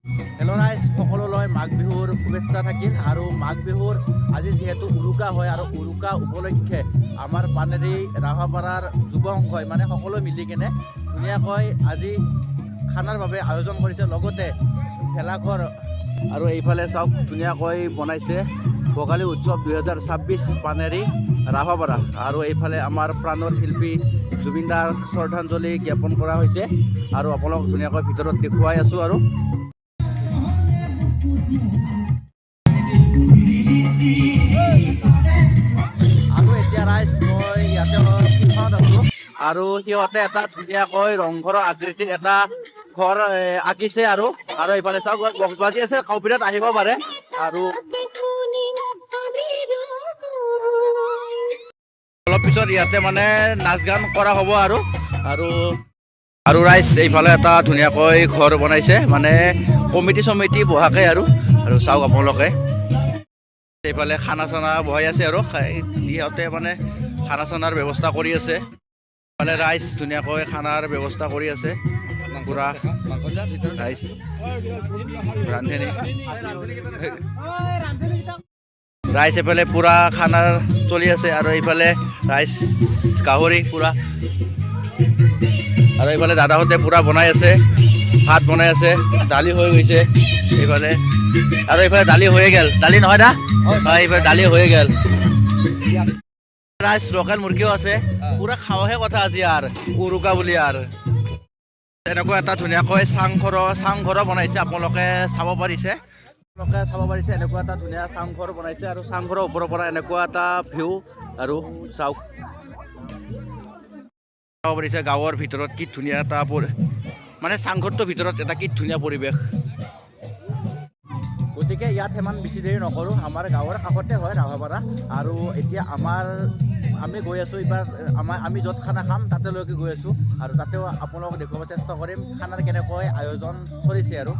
Hello' ৰাইজ, সকলোলৈ মাঘ বিহুৰ শুভেচ্ছা থাকিল। আৰু মাঘ বিহুৰ আজি যিহেতু উৰুকা হয় আৰু উৰুকা উপলক্ষে আমাৰ পানেৰী ৰাভাপাৰাৰ যুৱ সংঘই মানে সকলো মিলি কেনে ধুনীয়াকৈ আজি খানাৰ বাবে আয়োজন কৰিছে। লগতে ভেলাঘৰ আৰু এইফালে চাওক ধুনীয়াকৈ বনাইছে ভোগালী উৎসৱ 2026 পানেৰী ৰাভাপাৰা। আৰু এইফালে আমাৰ প্ৰাণৰ শিল্পী জুবিন দাৰ শ্ৰদ্ধাঞ্জলি জ্ঞাপন কৰা হৈছে আৰু আপোনালোকক ধুনীয়াকৈ ভিতৰত দেখুৱাই আছোঁ। আৰু এতিয়া ৰাইজ মই ইয়াতে আছোঁ আৰু সিহঁতে এটা ধুনীয়াকৈ ৰংঘৰৰ আকৃতিৰ এটা ঘৰ আঁকিছে। আৰু এইফালে চাওক বক্স বাজি আছে, কপিৰাত আহিব পাৰে। আৰু অলপ পিছত ইয়াতে মানে নাচ গান কৰা হ'ব। আৰু ৰাইজ এইফালে এটা ধুনীয়াকৈ ঘৰ বনাইছে, মানে কমিটি চমিটি বহাকে। আৰু চাওক আপোনালোকে এইফালে খানা চানা বহাই আছে আৰু সিহঁতে মানে খানা চানাৰ ব্যৱস্থা কৰি আছে। মানে ৰাইজ ধুনীয়াকৈ খানাৰ ব্যৱস্থা কৰি আছে। পুৰা ৰাইজ ৰান্ধনি ৰাইজ এইফালে পুৰা খানা চলি আছে। আৰু এইফালে ৰাইজ গাহৰি পুৰা, আৰু এইফালে দাদাহঁতে পুৰা বনাই আছে, ভাত বনাই আছে, দালি হৈ গৈছে এইফালে। আৰু এইফালে দালি হৈয়ে গেল, দালি নহয় দা, এইফালে দালি হৈয়ে গেল। ৰাইজ লোকেল মুৰ্গীও আছে, পুৰা খাওঁহে কথা আজি আৰু উৰুকা বুলি। আৰু এনেকুৱা এটা ধুনীয়াকৈ চাংঘৰো বনাইছে, আপোনালোকে চাব পাৰিছে। এনেকুৱা এটা ধুনীয়া চাংঘৰ বনাইছে আৰু চাংঘৰৰ ওপৰৰ পৰা এনেকুৱা এটা ভিউ। আৰু চাওক চাব পাৰিছে গাঁৱৰ ভিতৰত কি ধুনীয়া এটা মানে চাংঘৰটোৰ ভিতৰত এটা কি ধুনীয়া পৰিৱেশ। গতিকে ইয়াত সিমান বেছি দেৰি নকৰোঁ, আমাৰ গাঁৱৰ কাষতে হয় ৰাভাপাৰা। আৰু এতিয়া আমি গৈ আছোঁ এইবাৰ আমি য'ত খানা খাম তাতেলৈকে গৈ আছোঁ। আৰু তাতেও আপোনালোকক দেখুৱাব চেষ্টা কৰিম খানাৰ কেনেকৈ আয়োজন চলিছে। আৰু